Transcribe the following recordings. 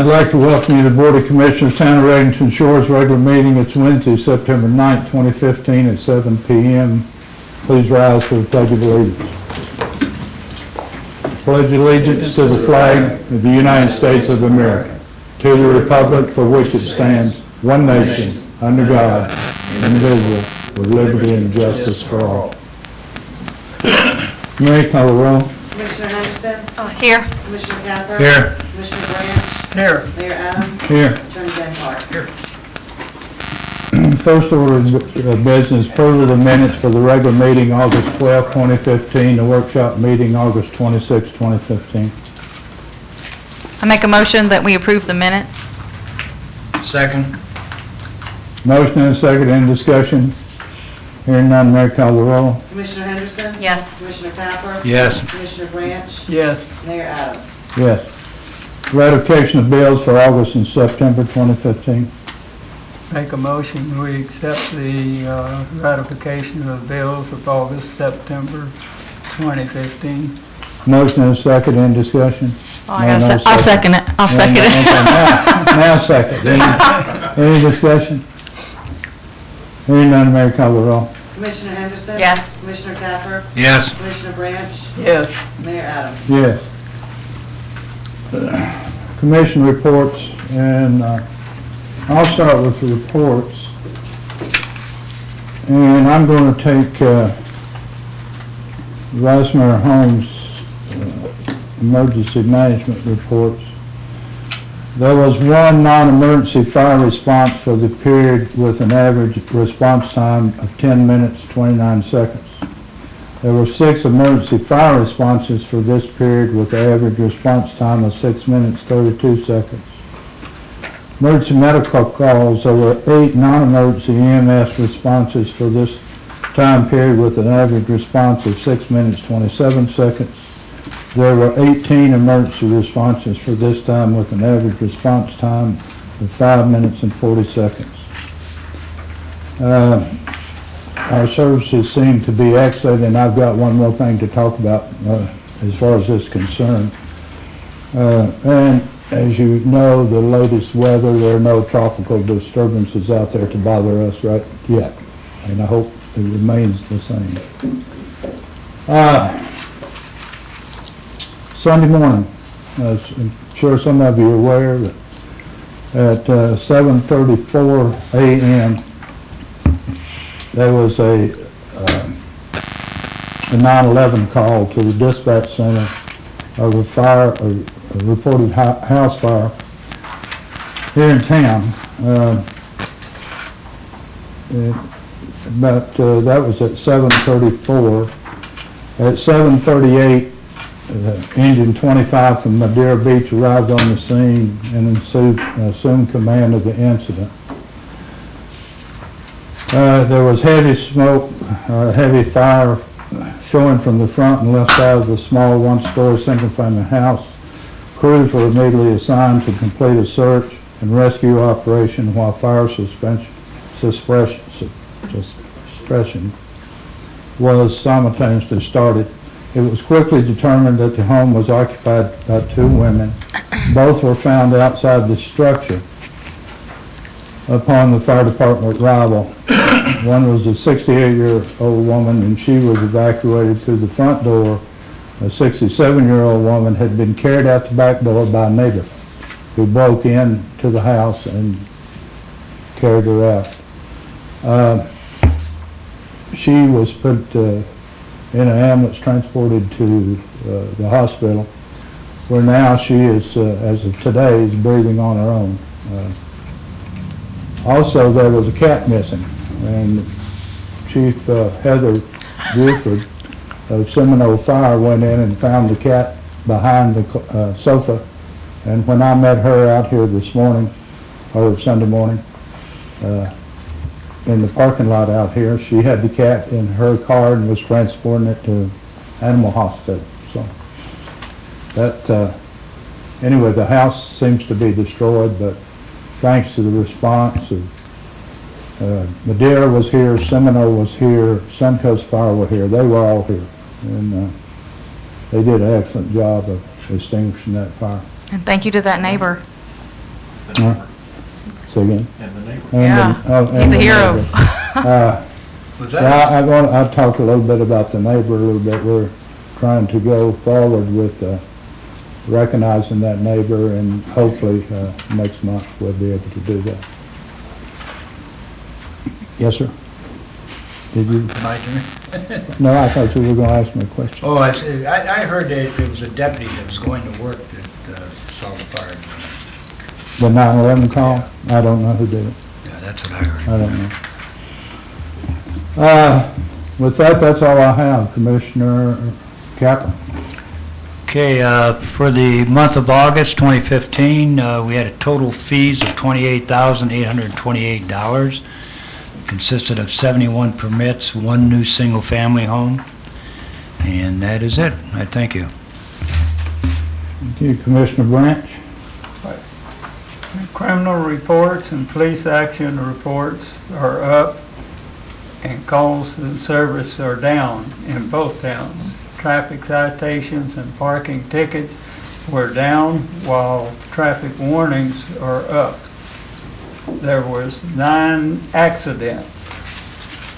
I'd like to welcome you to the Board of Commissioners, Town of Reddington Shores regular meeting. It's Wednesday, September 9th, 2015 at 7 p.m. Please rise for the Pledge of Allegiance. Pledge allegiance to the flag of the United States of America, to the republic for which it stands, one nation, under God, indivisible, with liberty and justice for all. Mary, call the roll. Commissioner Henderson? Here. Commissioner Capper? Here. Commissioner Branch? Here. Mayor Adams? Here. Attorney Van Clark? Here. First order of business, approval of the minutes for the regular meeting August 12, 2015, the workshop meeting August 26, 2015. I make a motion that we approve the minutes. Second. Motion and a second, any discussion? Hearing none, Mary, call the roll. Commissioner Henderson? Yes. Commissioner Capper? Yes. Commissioner Branch? Yes. Mayor Adams? Yes. Ratification of bills for August and September 2015. Make a motion, we accept the ratification of bills of August, September 2015. Motion and a second, any discussion? Oh, I'll second it. I'll second it. Okay, now second. Any discussion? Hearing none, Mary, call the roll. Commissioner Henderson? Yes. Commissioner Capper? Yes. Commissioner Branch? Yes. Mayor Adams? Yes. Commission reports, and I'll start with the reports. And I'm going to take Vice Mayor Holmes' emergency management reports. There was one non-emergency fire response for the period with an average response time of 10 minutes, 29 seconds. There were 6 emergency fire responses for this period with an average response time of 6 minutes, 32 seconds. Emergency medical calls, there were 8 non-emergency EMS responses for this time period with an average response of 6 minutes, 27 seconds. There were 18 emergency responses for this time with an average response time of 5 minutes and 40 seconds. Our services seem to be excellent, and I've got one more thing to talk about as far as this is concerned. And as you know, the latest weather, there are no tropical disturbances out there to bother us right yet, and I hope it remains the same. Sunday morning, as I'm sure some of you are aware, that at 7:34 a.m. there was a 911 call to the dispatch center of a fire, a reported house fire here in town. That was at 7:34. At 7:38, Engine 25 from Madeira Beach arrived on the scene and assumed command of the incident. There was heavy smoke, heavy fire showing from the front and left side of the small one-story single-family house. Crews were immediately assigned to complete a search and rescue operation while fire suppression was simultaneously started. It was quickly determined that the home was occupied by 2 women. Both were found outside the structure upon the fire department arrival. One was a 68-year-old woman, and she was evacuated through the front door. A 67-year-old woman had been carried out the back door by a neighbor who broke into the house and carried her out. She was put in an ambulance, transported to the hospital, where now she is, as of today, is breathing on her own. Also, there was a cat missing, and Chief Heather Buford of Seminole Fire went in and found the cat behind the sofa. And when I met her out here this morning, or Sunday morning, in the parking lot out here, she had the cat in her car and was transporting it to animal hospital. So that, anyway, the house seems to be destroyed, but thanks to the response of Madeira was here, Seminole was here, Suncoast Fire were here. They were all here, and they did an excellent job of extinguishing that fire. And thank you to that neighbor. So again. And the neighbor. Yeah, he's a hero. Was Yeah, that? I talked a little bit about the neighbor a little bit. We're trying to go forward with recognizing that neighbor, and hopefully next month we'll be able to do that. Yes, sir? Did you? My turn? No, I thought you were going to ask me a question. Oh, I heard that it was a deputy that was going to work that saw the fire. The 911 call? I don't know who did it. Yeah, that's what I heard. I don't know. With that, that's all I have. Commissioner Kaplan. Okay, for the month of August 2015, we had a total fees of $28,828. Consisted of 71 permits, one new single-family home, and that is it. I thank you. Thank you, Commissioner Branch. Criminal reports and police action reports are up, and calls and service are down in both towns. Traffic citations and parking tickets were down, while traffic warnings are up. There was 9 accidents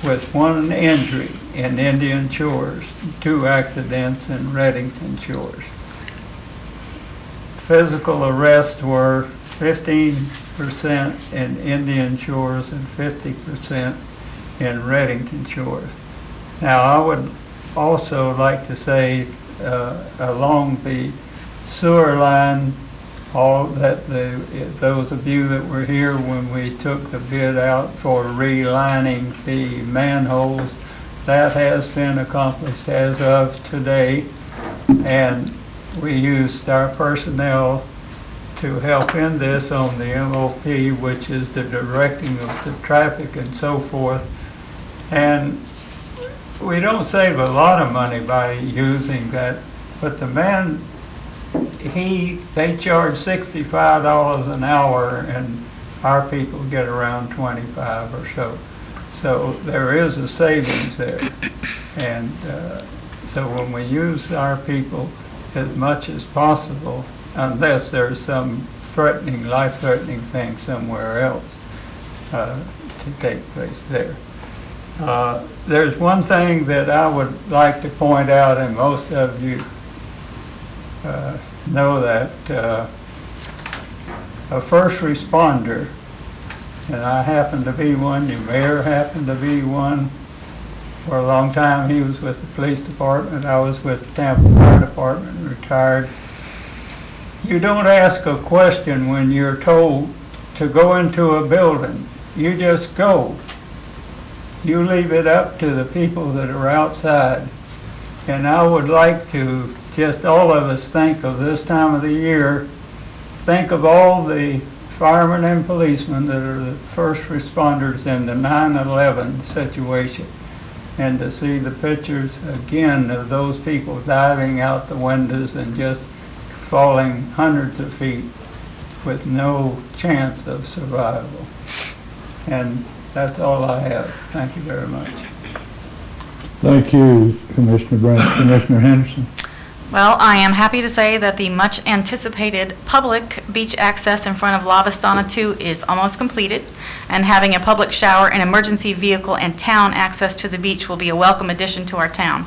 with 1 injury in Indian Shores, 2 accidents in Reddington Shores. Physical arrests were 15% in Indian Shores and 50% in Reddington Shores. Now, I would also like to say along the sewer line, all that those of you that were here when we took the bid out for relining the manholes, that has been accomplished as of today, and we used our personnel to help in this on the MOP, which is the directing of the traffic and so forth. And we don't save a lot of money by using that, but the man, they charge $65 an hour, and our people get around 25 or so. So there is a savings there. And so when we use our people as much as possible, unless there's some threatening, life-threatening thing somewhere else to take place there. There's one thing that I would like to point out, and most of you know that a first responder, and I happen to be one, your mayor happened to be one. For a long time he was with the police department, I was with the Tampa Fire Department, retired. You don't ask a question when you're told to go into a building. You just go. You leave it up to the people that are outside. And I would like to just all of us think of this time of the year, think of all the firemen and policemen that are the first responders in the 9/11 situation. And to see the pictures again of those people diving out the windows and just falling hundreds of feet with no chance of survival. And that's all I have. Thank you very much. Thank you, Commissioner Branch. Commissioner Henderson. Well, I am happy to say that the much-anticipated public beach access in front of La Vistana 2 is almost completed, and having a public shower and emergency vehicle and town access to the beach will be a welcome addition to our town.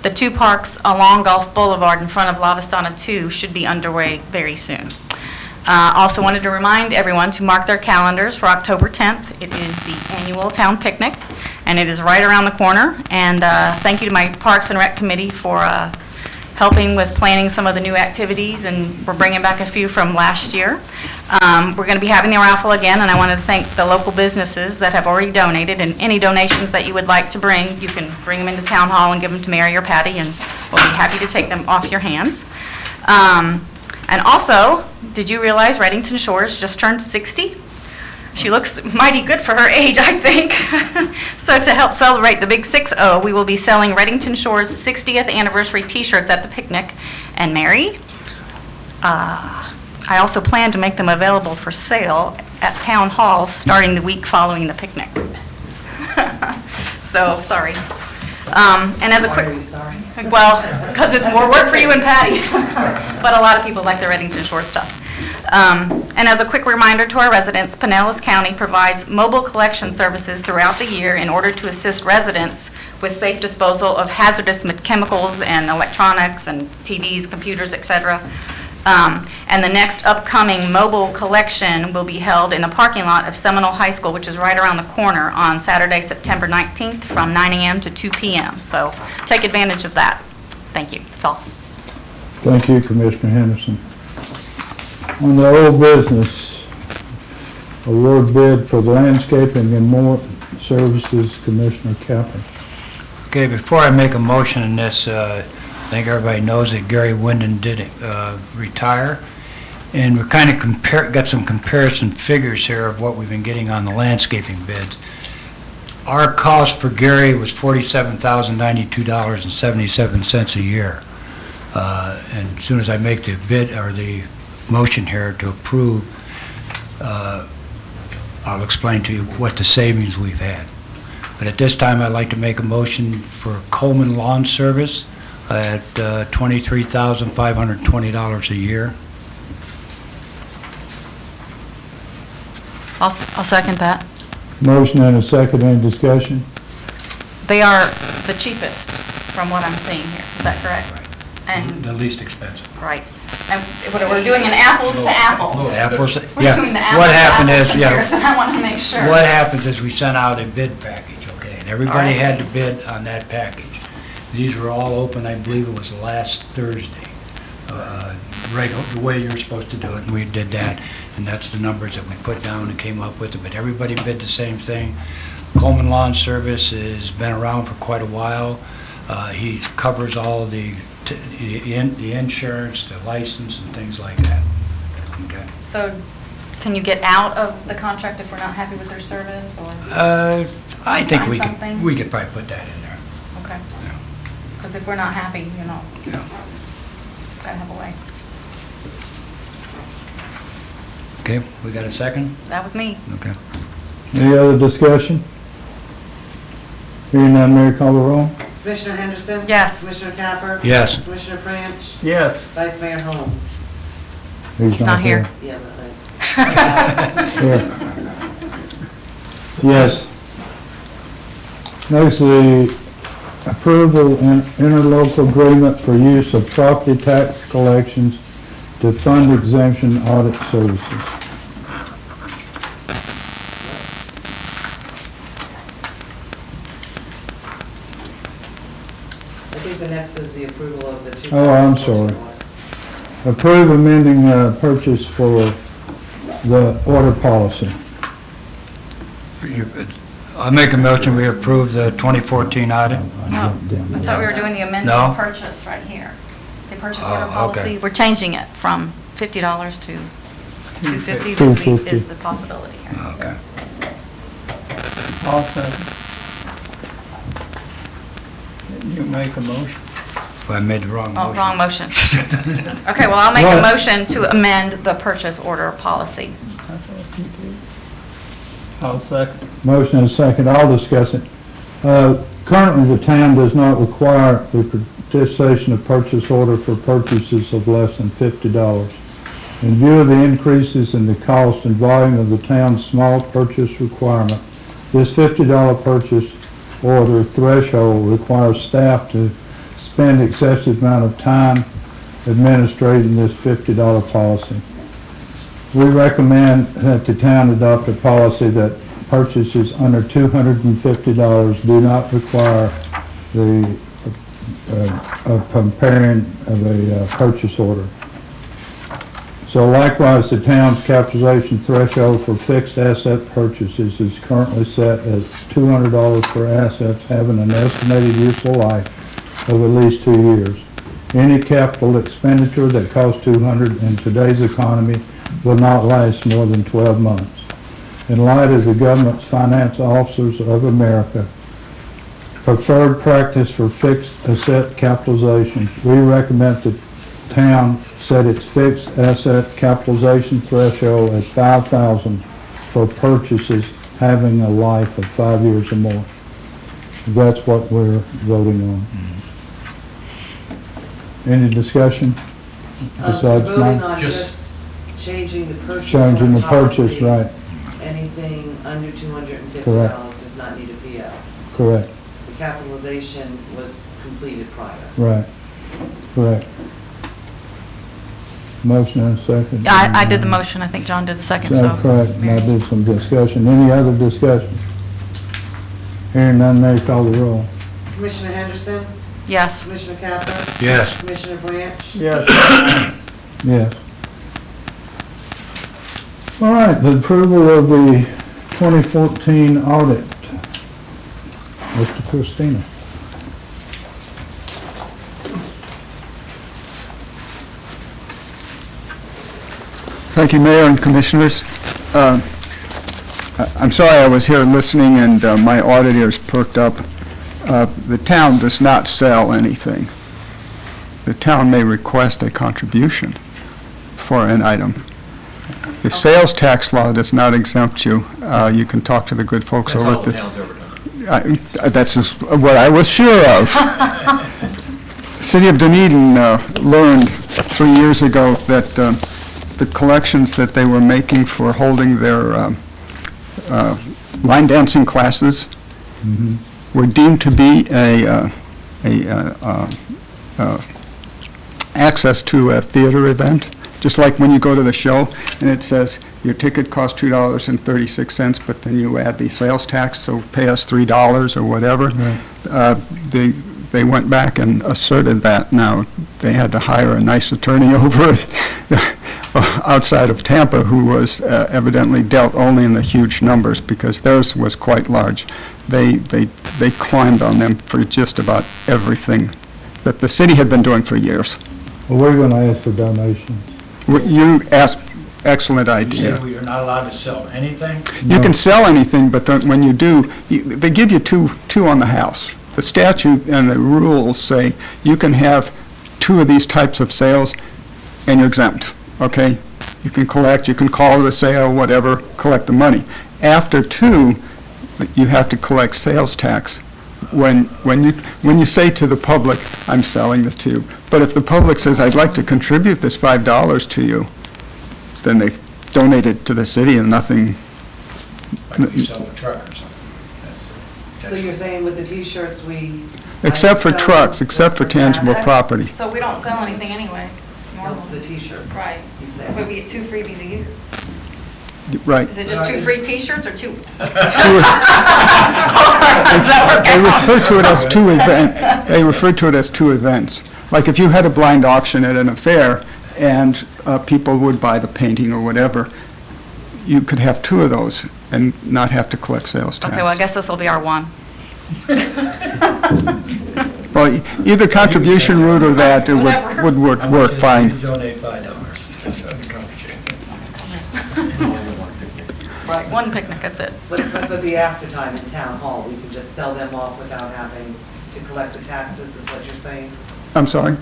The 2 parks along Gulf Boulevard in front of La Vistana 2 should be underway very soon. Also wanted to remind everyone to mark their calendars for October 10th. It is the annual town picnic, and it is right around the corner. And thank you to my Parks and Rec Committee for helping with planning some of the new activities, and we're bringing back a few from last year. We're going to be having the raffle again, and I wanted to thank the local businesses that have already donated, and any donations that you would like to bring, you can bring them into Town Hall and give them to Mary or Patty, and we'll be happy to take them off your hands. And also, did you realize Reddington Shores just turned 60? She looks mighty good for her age, I think. So to help celebrate the big 6-0, we will be selling Reddington Shores 60th anniversary t-shirts at the picnic. And Mary, I also plan to make them available for sale at Town Hall starting the week following the picnic. So, sorry. And as a quick... Why are you sorry? Well, because it's more work for you and Patty. But a lot of people like the Reddington Shores stuff. And as a quick reminder to our residents, Pinellas County provides mobile collection services throughout the year in order to assist residents with safe disposal of hazardous chemicals and electronics and TVs, computers, et cetera. And the next upcoming mobile collection will be held in the parking lot of Seminole High School, which is right around the corner, on Saturday, September 19th, from 9 a.m. to 2 p.m. So take advantage of that. Thank you. That's all. Thank you, Commissioner Henderson. On the old business, award bid for landscaping and more services, Commissioner Capper. Okay, before I make a motion in this, I think everybody knows that Gary Winden did retire. And we're kind of got some comparison figures here of what we've been getting on the landscaping bids. Our cost for Gary was $47,092.77 a year. And as soon as I make the bid, or the motion here to approve, I'll explain to you what the savings we've had. But at this time, I'd like to make a motion for Coleman Lawn Service at $23,520 a year. I'll second that. Motion and a second, any discussion? They are the cheapest from what I'm seeing here. Is that correct? And, The least expensive. right. And we're doing an apples to apples. Apples, We're doing the yeah. apples What to happened apples is, yeah, comparison. I want to make sure. what happens is we sent out a bid package, okay? And everybody All right. had to bid on that package. These were all open, I believe it was last Thursday, regular, the way you're supposed to do it, and we did that. And that's the numbers that we put down and came up with it, but everybody bid the same thing. Coleman Lawn Service has been around for quite a while. He covers all of the insurance, the license, and things like that. Okay. So can you get out of the contract if we're not happy with their service, or? I think Sign we something? could probably put that in there. Okay. Yeah. Because if we're not happy, you know, Yeah. gotta have a way. Okay, we got a second? That was me. Okay. Any other discussion? Hearing none, Mary, call the roll. Commissioner Henderson? Yes. Commissioner Capper? Yes. Commissioner French? Yes, Vice Mayor Holmes? He's not here. Yeah, but Here. Yes. Next, the approval and interlocal agreement for use of property tax collections to fund exemption audit services. I think the next is the approval of the 2014 Oh, I'm sorry. audit. Approve amending purchase for the order policy. I make a motion, we approve the 2014 audit. No, I thought we were doing the amended No? purchase right here. The purchase Oh, order okay. policy, we're changing it from $50 to $250 $250. is the possibility here. Okay. I'll second. Didn't you make a motion? Well, I made the wrong Oh, motion. wrong motion. Okay, well, I'll make a What? motion to amend the purchase order policy. I thought you did. I'll second. Motion and second, I'll discuss it. Currently, the town does not require the participation of purchase order for purchases of less than $50. In view of the increases in the cost and volume of the town's small purchase requirement, this $50 purchase order threshold requires staff to spend excessive amount of time administrating this $50 policy. We recommend that the town adopt a policy that purchases under $250 do not require the preparing of a purchase order. So likewise, the town's capitalization threshold for fixed asset purchases is currently set at $200 for assets having an estimated useful life of at least 2 years. Any capital expenditure that costs $200 in today's economy will not last more than 12 months. In light of the government's finance officers of America preferred practice for fixed asset capitalization, we recommend the town set its fixed asset capitalization threshold at $5,000 for purchases having a life of 5 years or more. That's what we're voting on. Any discussion besides Voting mine? on Just- just changing the purchase. Changing the order purchase, policy. right, Anything under $250 Correct. does not need a PO. correct, The capitalization was completed prior. right, correct. Motion and second. I did the motion, I think John did the second, so. That's correct, and I did some discussion. Any other discussion? Hearing none, Mary, call the roll. Commissioner Henderson? Yes. Commissioner Caput? Yes. Commissioner Branch? Yes. Yes. All right, the approval of the 2014 audit. Mr. Christina. Thank you, Mayor and Commissioners. I'm sorry I was here listening and my auditors perked up. The town does not sell anything. The town may request a contribution for an item. The sales tax law does not exempt you. You can talk to the good folks over at the... That's just what I was sure of. City of Dunedin learned 3 years ago that the collections that they were making for holding their line dancing classes were deemed to be access to a theater event. Just like when you go to the show and it says your ticket costs $2.36, but then you add the sales tax, so pay us $3 or whatever. Right. They went back and asserted that. Now, they had to hire a nice attorney over it outside of Tampa who was evidently dealt only in the huge numbers because theirs was quite large. They climbed on them for just about everything that the city had been doing for years. Well, we're going to ask for donations. You asked, excellent You idea. said we are not allowed to sell anything? You can sell anything, but when you do, they give you two on the house. The statute and the rules say you can have 2 of these types of sales and you're exempt, okay? You can collect, you can call it a sale, whatever, collect the money. After 2, you have to collect sales tax. When you say to the public, I'm selling this to you, but if the public says, I'd like to contribute this $5 to you, then they donate it to the city and nothing. Like we sell a truck or something. So you're saying with the T-shirts, we... Except for sell- trucks, except for tangible property. So we don't sell anything anyway, No, the T-shirts. Right. You But said. we get 2 freebies a year. Right. Is it just 2 free T-shirts or 2? They refer to it as 2 events. They refer to it as 2 events. Like if you had a blind auction at an affair and people would buy the painting or whatever, you could have 2 of those and not have to collect sales tax. Okay, well, I guess this will be our 1. Well, either contribution route or that, it Whatever. would I want work you to fine. donate $5. That's the conversation. Right. 1 picnic, that's it. But the aftertime in town hall, we can just sell them off without having to collect the taxes, is what you're saying? I'm sorry?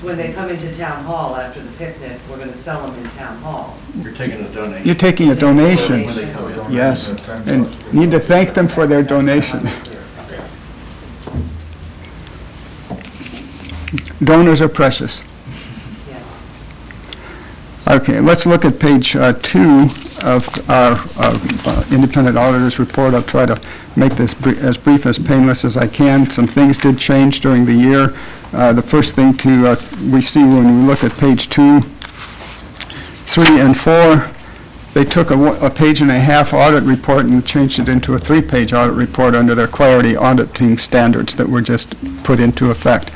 When they come into town hall after the picnic, we're gonna sell them in town hall. You're taking a donation. You're taking a donation. When they come in. Yes, and need to thank them for their donation. Donors are precious. Yes. Okay, let's look at page 2 of our independent auditor's report. I'll try to make this as brief as painless as I can. Some things did change during the year. The first thing we see when we look at page 2, 3, and 4, they took a page and a half audit report and changed it into a 3-page audit report under their Clarity auditing standards that were just put into effect.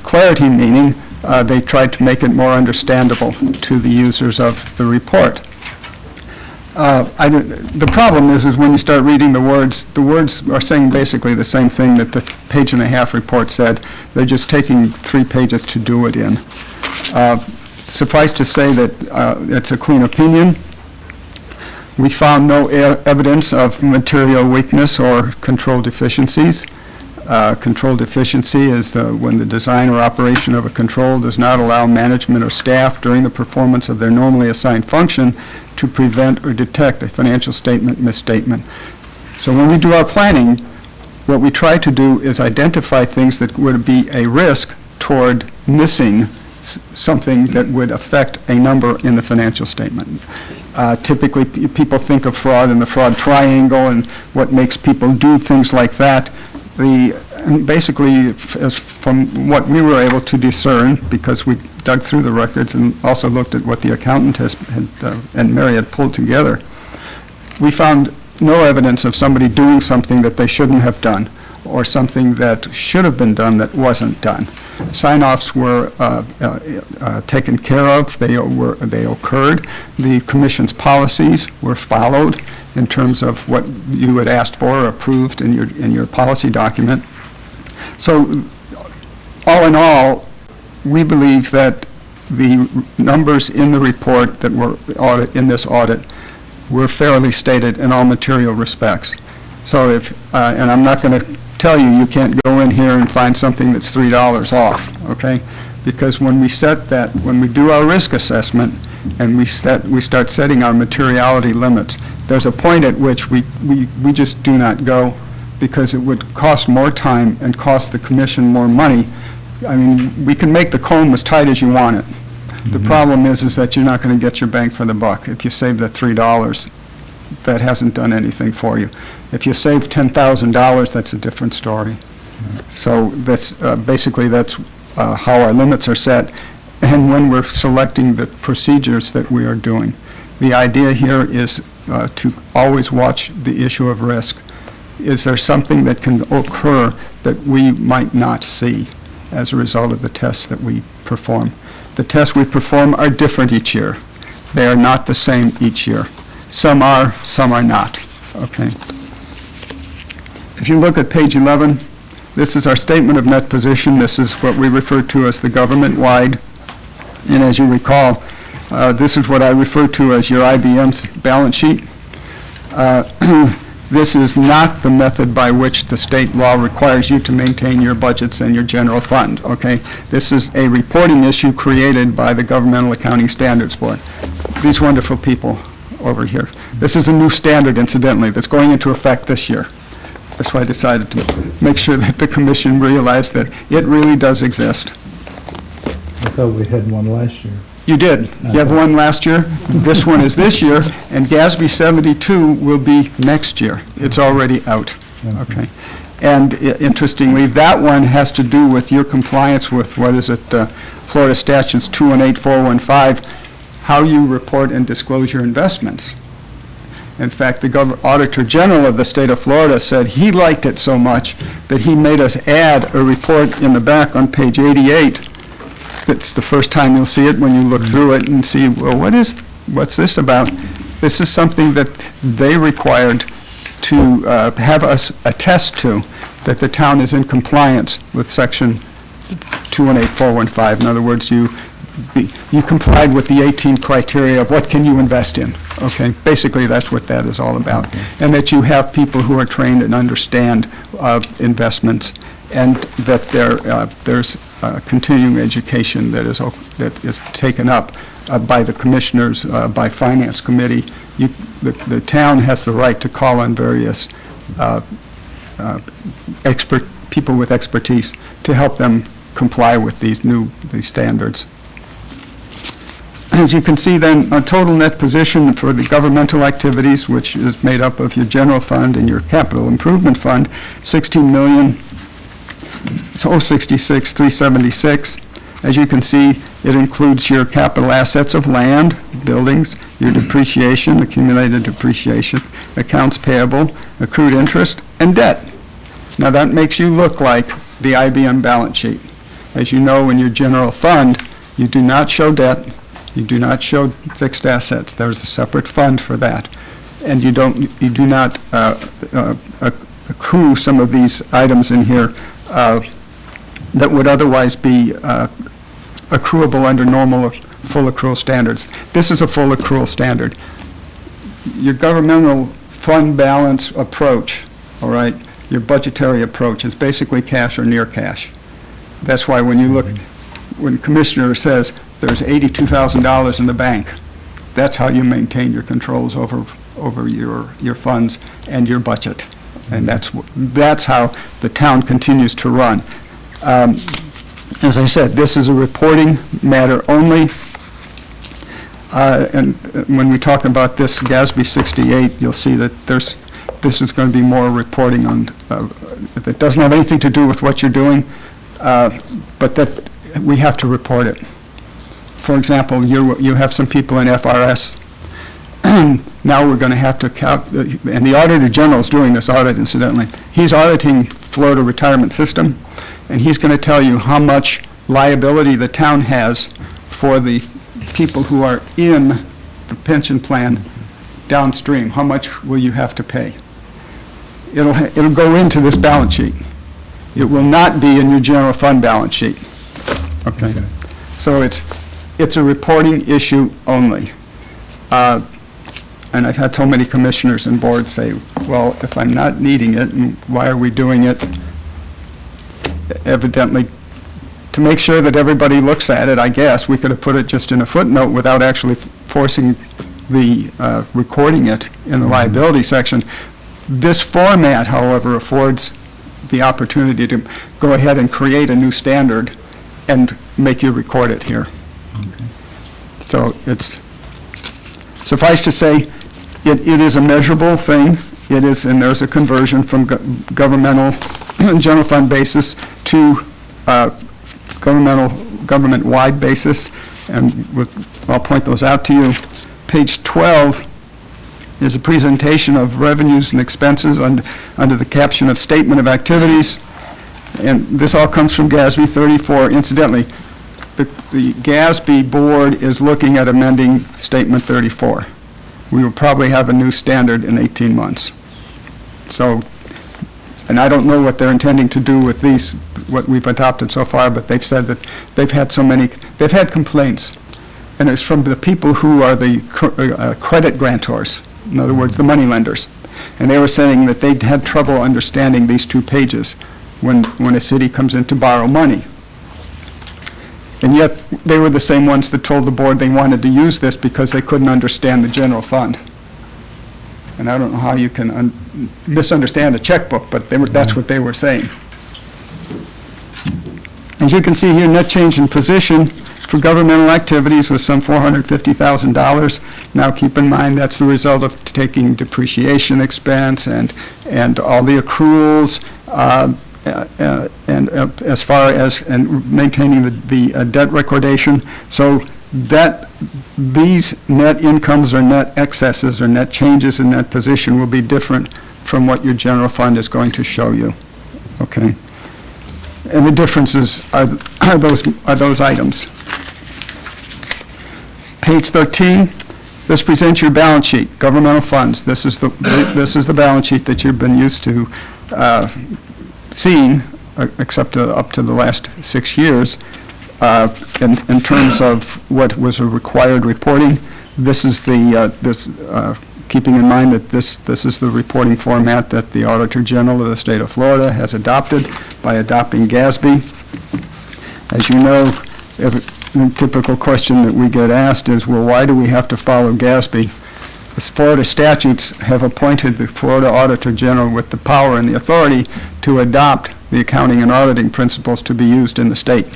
Clarity meaning they tried to make it more understandable to the users of the report. The problem is when you start reading the words are saying basically the same thing that the page and a half report said. They're just taking 3 pages to do it in. Suffice to say that it's a clean opinion. We found no evidence of material weakness or control deficiencies. Control deficiency is when the design or operation of a control does not allow management or staff during the performance of their normally assigned function to prevent or detect a financial statement misstatement. So when we do our planning, what we try to do is identify things that would be a risk toward missing something that would affect a number in the financial statement. Typically, people think of fraud and the fraud triangle and what makes people do things like that. And basically, as from what we were able to discern, because we dug through the records and also looked at what the accountant and Mary had pulled together, we found no evidence of somebody doing something that they shouldn't have done, or something that should have been done that wasn't done. Sign-offs were taken care of. They occurred. The commission's policies were followed in terms of what you had asked for or approved in your policy document. So, all in all, we believe that the numbers in the report that were in this audit were fairly stated in all material respects. So and I'm not going to tell you, you can't go in here and find something that's $3 off, okay? Because when we do our risk assessment and we start setting our materiality limits, there's a point at which we just do not go, because it would cost more time and cost the commission more money. I mean, we can make the comb as tight as you want it. The problem is that you're not going to get your bang for the buck. If you save the $3, that hasn't done anything for you. If you save $10,000, that's a different story. So that's basically that's how our limits are set, and when we're selecting the procedures that we are doing. The idea here is to always watch the issue of risk. Is there something that can occur that we might not see as a result of the tests that we perform? The tests we perform are different each year. They are not the same each year. Some are not, okay? If you look at page 11, this is our statement of net position. This is what we refer to as the government-wide. And as you recall, this is what I refer to as your IBM's balance sheet. This is not the method by which the state law requires you to maintain your budgets and your general fund, okay? This is a reporting issue created by the Governmental Accounting Standards Board. These wonderful people over here. This is a new standard, incidentally, that's going into effect this year. That's why I decided to make sure that the commission realized that it really does exist. I thought we had one last year. You did. You have one last year. This one is this year, and GASB 72 will be next year. It's already out, okay? And interestingly, that one has to do with your compliance with, what is it, Florida Statutes 218415, how you report and disclose your investments. In fact, the Auditor General of the state of Florida said he liked it so much that he made us add a report in the back on page 88. It's the first time you'll see it when you look through it and see, well, what's this about? This is something that they required to have us attest to, that the town is in compliance with section 218415. In other words, you complied with the 18 criteria of what can you invest in, okay? Basically, that's what that is all about. And that you have people who are trained and understand investments, and that there's continuing education that is taken up by the commissioners, by Finance Committee. The town has the right to call on various people with expertise to help them comply with these standards. As you can see then, a total net position for the governmental activities, which is made up of your general fund and your capital improvement fund, $16,066,376. As you can see, it includes your capital assets of land, buildings, your depreciation, accumulated depreciation, accounts payable, accrued interest, and debt. Now that makes you look like the IBM balance sheet. As you know, in your general fund, you do not show debt, you do not show fixed assets. There's a separate fund for that. And you do not accrue some of these items in here that would otherwise be accruable under normal full accrual standards. This is a full accrual standard. Your governmental fund balance approach, all right, your budgetary approach is basically cash or near cash. That's why when you look, when the commissioner says there's $82,000 in the bank, that's how you maintain your controls over your funds and your budget. And that's how the town continues to run. As I said, this is a reporting matter only. And when we talk about this GASB 68, you'll see that this is going to be more reporting on, that doesn't have anything to do with what you're doing, but that we have to report it. For example, you have some people in FRS. Now we're going to have to and the Auditor General is doing this audit, incidentally. He's auditing Florida retirement system, and he's going to tell you how much liability the town has for the people who are in the pension plan downstream. How much will you have to pay? It'll go into this balance sheet. It will not be in your general fund balance sheet. Okay? So it's a reporting issue only. And I've had so many commissioners and boards say, well, if I'm not needing it, and why are we doing it? Evidently, to make sure that everybody looks at it, I guess, we could have put it just in a footnote without actually forcing the recording it in the liability section. This format, however, affords the opportunity to go ahead and create a new standard and make you record it here. So it's, suffice to say, it is a measurable thing. It is, and there's a conversion from governmental general fund basis to government-wide basis, and I'll point those out to you. Page 12 is a presentation of revenues and expenses under the caption of Statement of Activities, and this all comes from GASB 34. Incidentally, the GASB board is looking at amending Statement 34. We will probably have a new standard in 18 months. So, and I don't know what they're intending to do with these, what we've adopted so far, but they've said that they've had complaints, and it's from the people who are the credit grantors, in other words, the money lenders. And they were saying that they'd had trouble understanding these two pages when a city comes in to borrow money. And yet, they were the same ones that told the board they wanted to use this because they couldn't understand the general fund. And I don't know how you can misunderstand a checkbook, but that's what they were saying. As you can see here, net change in position for governmental activities was some $450,000. Now keep in mind that's the result of taking depreciation expense and all the accruals, and as far as maintaining the debt recordation. So that these net incomes or net excesses or net changes in net position will be different from what your general fund is going to show you. Okay, and the differences are those items. Page 13. This presents your balance sheet, governmental funds. This is the balance sheet that you've been used to seeing, except up to the last 6 years, in terms of what was a required reporting. This is keeping in mind that this is the reporting format that the Auditor General of the state of Florida has adopted by adopting GASB. As you know, the typical question that we get asked is, well, why do we have to follow GASB? The Florida statutes have appointed the Florida Auditor General with the power and the authority to adopt the accounting and auditing principles to be used in the state.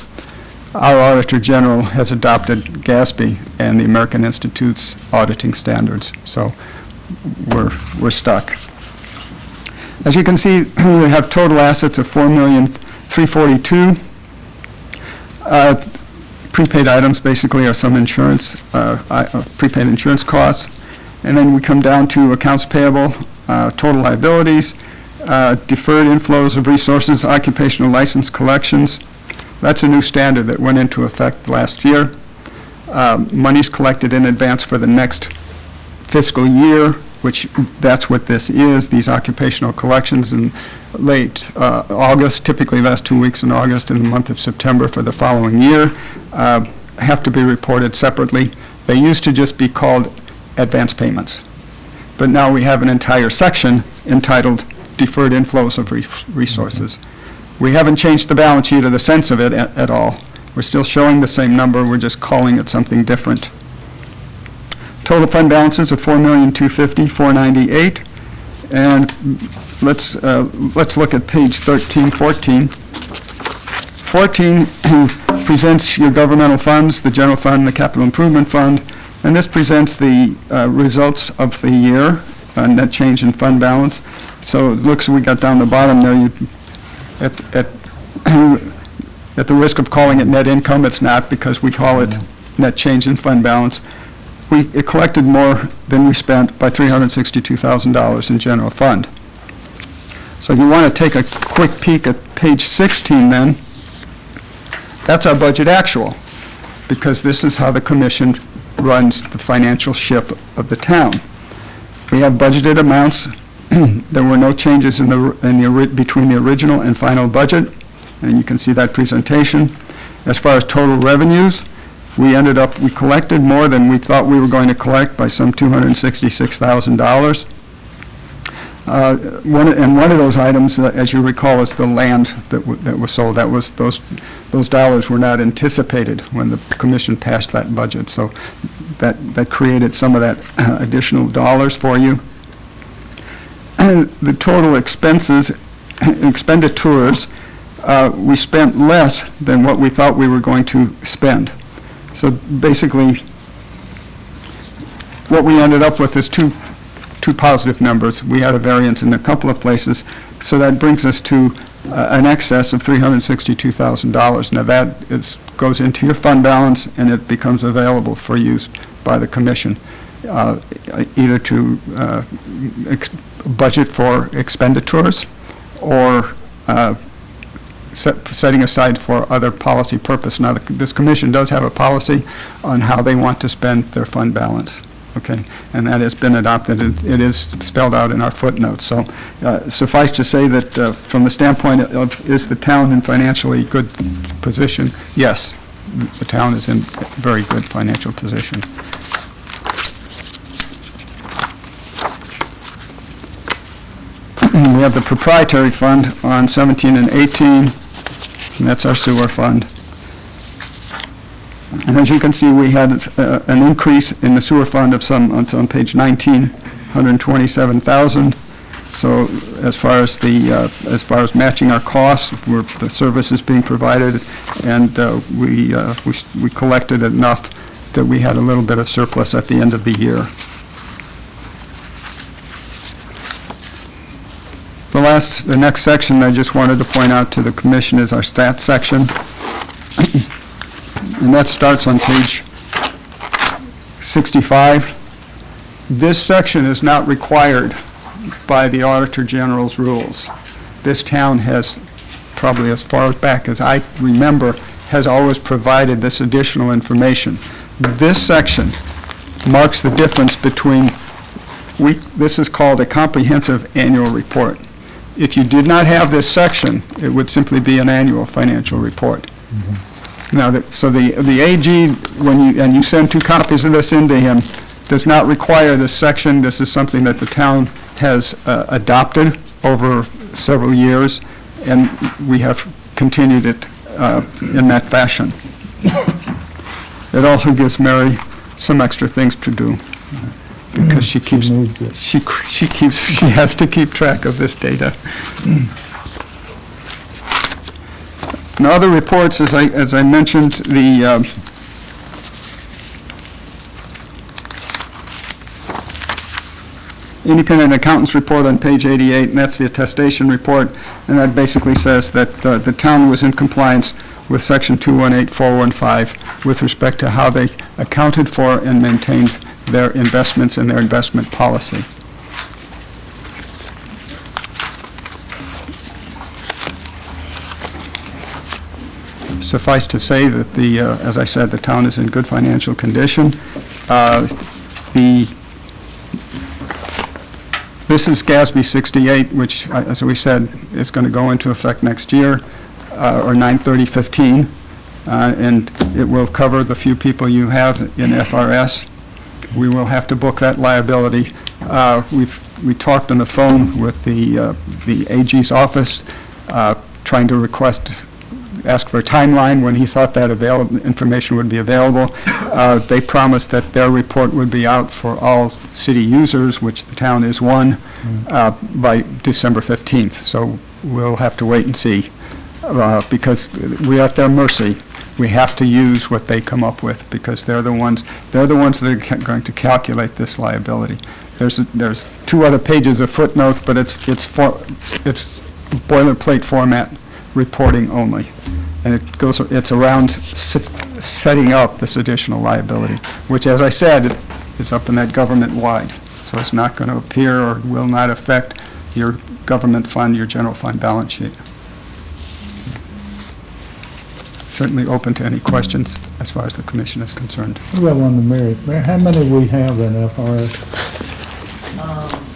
Our Auditor General has adopted GASB and the American Institute's auditing standards, so we're stuck. As you can see, we have total assets of $4,342,000. Prepaid items basically are some insurance, prepaid insurance costs. And then we come down to accounts payable, total liabilities, deferred inflows of resources, occupational license collections. That's a new standard that went into effect last year. Monies collected in advance for the next fiscal year, which that's what this is, these occupational collections in late August, typically last 2 weeks in August, and the month of September for the following year, have to be reported separately. They used to just be called advance payments. But now we have an entire section entitled Deferred Inflows of Resources. We haven't changed the balance sheet or the sense of it at all. We're still showing the same number, we're just calling it something different. Total fund balances of $4,250,498. And let's look at page 13, 14. 14 presents your governmental funds, the general fund, and the capital improvement fund, and this presents the results of the year, net change in fund balance. So it looks, we got down the bottom there, at the risk of calling it net income, it's not, because we call it net change in fund balance. It collected more than we spent by $362,000 in general fund. So if you want to take a quick peek at page 16 then, that's our budget actual, because this is how the commission runs the financial ship of the town. We have budgeted amounts. There were no changes between the original and final budget, and you can see that presentation. As far as total revenues, we collected more than we thought we were going to collect by some $266,000. One of those items, as you recall, is the land that was sold. That was those dollars were not anticipated when the commission passed that budget. So that created some of that additional dollars for you. And the total expenditures, we spent less than what we thought we were going to spend. So basically, what we ended up with is two positive numbers. We had a variance in a couple of places, so that brings us to an excess of $362,000. Now that goes into your fund balance, and it becomes available for use by the commission, either to budget for expenditures or setting aside for other policy purpose. Now, this commission does have a policy on how they want to spend their fund balance, okay? And that has been adopted. It is spelled out in our footnotes. So suffice to say that from the standpoint of, is the town in financially good position? Yes, the town is in very good financial position. We have the proprietary fund on 17 and 18. And that's our sewer fund. And as you can see, we had an increase in the sewer fund of it's on page 19, $127,000. So as far as matching our costs, the service is being provided, and we collected enough that we had a little bit of surplus at the end of the year. The next section I just wanted to point out to the commission is our stats section. And that starts on page 65. This section is not required by the Auditor General's rules. This town has, probably as far back as I remember, has always provided this additional information. This section marks the difference between, this is called a comprehensive annual report. If you did not have this section, it would simply be an annual financial report. Mm-hmm. Now, so the AG, when you send 2 copies of this into him, does not require this section. This is something that the town has adopted over several years, and we have continued it in that fashion. It also gives Mary some extra things to do, because she has to keep track of this data. Now, other reports, as I mentioned, the independent accountant's report on page 88, and that's the attestation report, and that basically says that the town was in compliance with section 218415 with respect to how they accounted for and maintained their investments and their investment policy. Suffice to say that as I said, the town is in good financial condition. This is GASB 68, which, as we said, is going to go into effect next year, or 9/30/15, and it will cover the few people you have in FRS. We will have to book that liability. We talked on the phone with the AG's office, trying to ask for a timeline when he thought that information would be available. They promised that their report would be out for all city users, which the town is one, by December 15th. So we'll have to wait and see. because we're at their mercy. We have to use what they come up with, because they're the ones that are going to calculate this liability. There's 2 other pages of footnote, but it's boilerplate format reporting only. And it's around setting up this additional liability, which, as I said, is up in that government-wide. So it's not going to appear or will not affect your government fund, your general fund balance sheet. Certainly open to any questions as far as the commission is concerned. We got one to Mary. Mary, how many we have in FRS?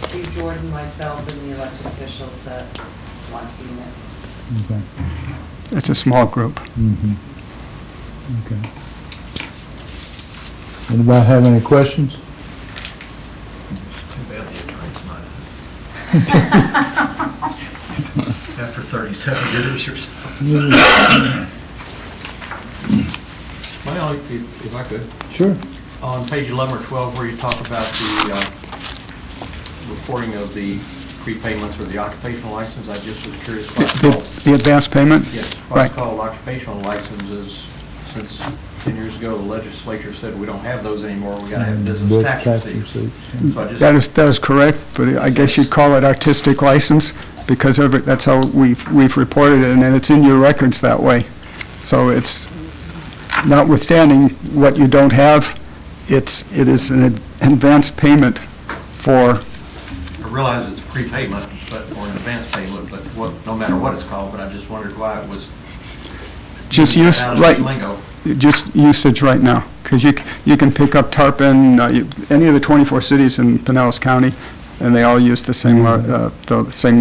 Steve Jordan, myself, and the elected officials that want to be in it. Okay. It's a small group. Mhm. Okay. Anybody have any questions? Too bad the attorney's not in it. After 37 years or so. Well, if I could, Sure. on page 11 or 12, where you talk about the reporting of the prepayments for the occupational license, I just was curious why it's called, The advance payment? yes, why it's Right. called occupational licenses, since 10 years ago, the legislature said we don't have those anymore, we gotta have business Book tax receipts. receipts. So I just, That is correct, but I guess you'd call it artistic license, because that's how we've reported it, and then it's in your records that way. So it's, notwithstanding what you don't have, it is an advance payment for, I realize it's prepayment, or an advance payment, but no matter what it's called, but I just wondered why it was just use, out of right, lingo. just usage right now, because you can pick up Tarpon, any of the 24 cities in Pinellas County, and they all use the same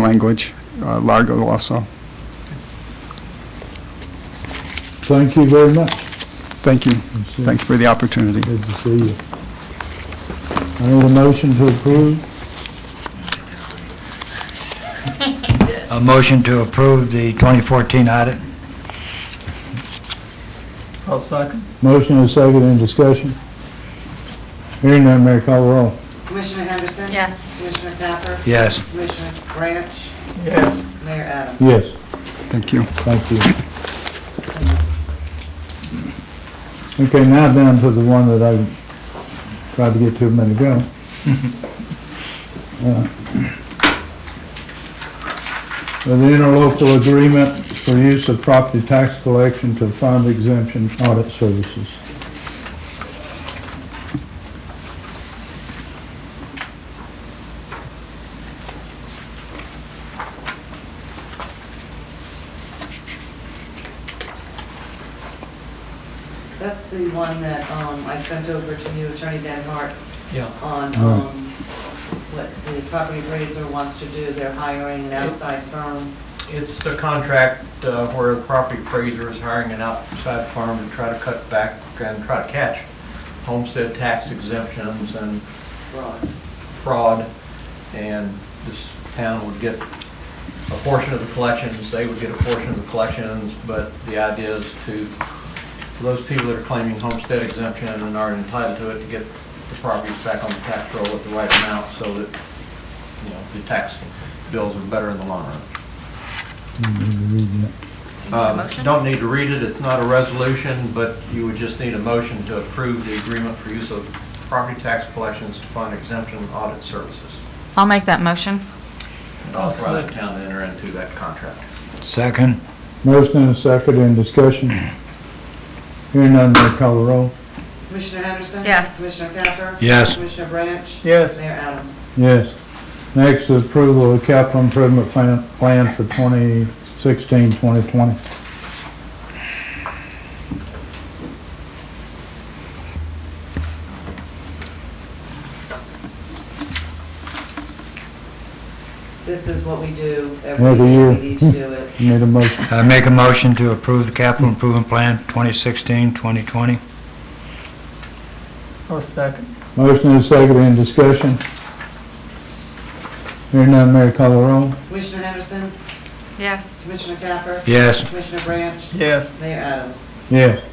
language, Largo also. Thank you very much. Thank you. Thanks for the opportunity. Good to see you. I need a motion to approve. A motion to approve the 2014 audit? I'll second. Motion is second in discussion. Hearing none, Mary, call the roll. Commissioner Henderson? Yes. Commissioner Capper? Yes. Commissioner Branch? Yes. Mayor Adams? Yes, Thank you. thank you. Okay, now down to the one that I tried to get to a minute ago. The interlocal agreement for use of property tax collection to fund exemption audit services. That's the one that I sent over to you, Attorney Dan Hart, Yeah. on Right. what the property appraiser wants to do. They're hiring an outside firm. It's the contract where the property appraiser is hiring an outside firm to try to cut back and try to catch homestead tax exemptions and fraud. And this town would get a portion of the collections, they would get a portion of the collections, but the idea is for those people that are claiming homestead exemption and are entitled to it, to get the properties back on the tax roll at the right amount so that, the tax bills are better in the long run. Motion? Don't need to read it, it's not a resolution, but you would just need a motion to approve the agreement for use of property tax collections to fund exemption audit services. I'll make that motion. And authorize the town to enter into that contract. Second? Motion and a second in discussion. Hearing none, Mary, call the roll. Commissioner Henderson? Yes. Commissioner Capper? Yes. Commissioner Branch? Yes. Mayor Adams? Yes. Next, approval of capital improvement plan for 2016-2020. This is what we do Every every year. year. We need to do it. Need a motion. I make a motion to approve the capital improvement plan 2016-2020? I'll second. Motion and a second in discussion. Hearing none, Mary, call the roll. Commissioner Henderson? Yes. Commissioner Capper? Yes. Commissioner Branch? Yes. Mayor Adams? Yes.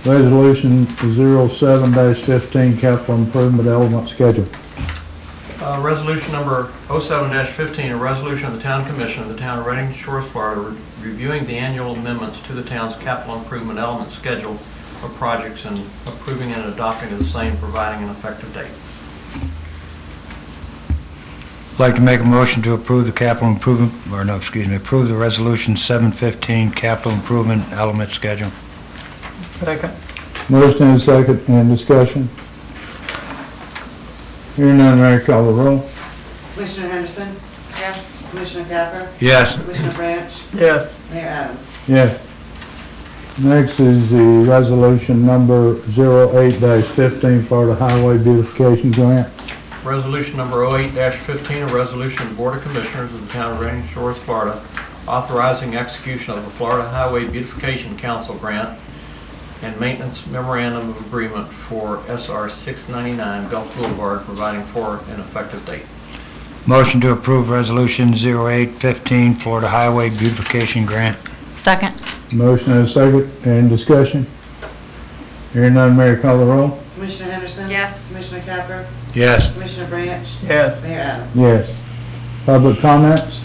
Resolution 07-15, capital improvement element schedule. Resolution number 07-15, a resolution of the Town Commission of the Town of Redding Shores, Florida, reviewing the annual amendments to the town's capital improvement element schedule of projects and approving and adopting the same, providing an effective date. I'd like to make a motion to approve the capital improvement, or no, excuse me, approve the resolution 715 capital improvement element schedule. Second. Motion and second, and discussion. Hearing none, Mary, call the roll. Commissioner Henderson? Yes. Commissioner Capper? Yes. Commissioner Branch? Yes. Mayor Adams? Yes. Next is the resolution number 08-15, Florida Highway Beautification Grant. Resolution number 08-15, a resolution of the Board of Commissioners of the Town of Redding Shores, Florida, authorizing execution of the Florida Highway Beautification Council grant and maintenance memorandum of agreement for SR 699 Gulf Boulevard, providing for an effective date. Motion to approve resolution 0815 Florida Highway Beautification Grant. Second. Motion and second, and discussion. Hearing none, Mary, call the roll. Commissioner Henderson? Yes. Commissioner Capper? Yes. Commissioner Branch? Yes. Mayor Adams? Yes. Public comments?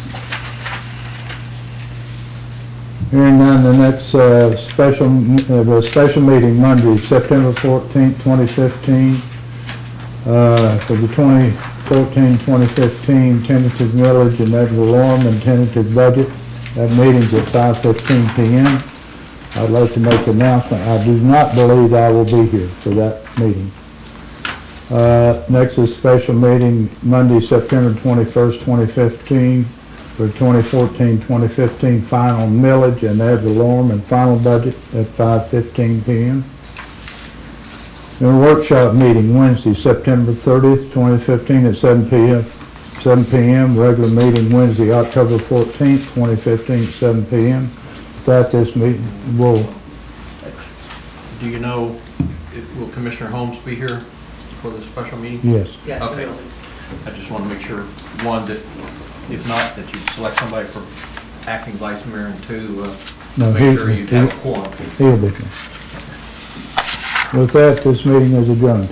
Hearing none, the next special meeting, Monday, September 14th, 2015, for the 2014-2015 tentative millage and ad valorem and tentative budget. That meeting's at 5:15 p.m. I'd like to make an announcement. I do not believe I will be here for that meeting. Next is special meeting, Monday, September 21st, 2015, for 2014-2015 final millage and ad valorem and final budget at 5:15 p.m. And a workshop meeting, Wednesday, September 30th, 2015, at 7 p.m. Regular meeting, Wednesday, October 14th, 2015, at 7 p.m. With that, this meeting will, Do you know, will Commissioner Holmes be here for the special meeting? yes. Yes. Okay. I just want to make sure, one, that if not, that you select somebody for acting vice mayor, and two, No, make sure you have a quorum. He'll be here. With that, this meeting is adjourned.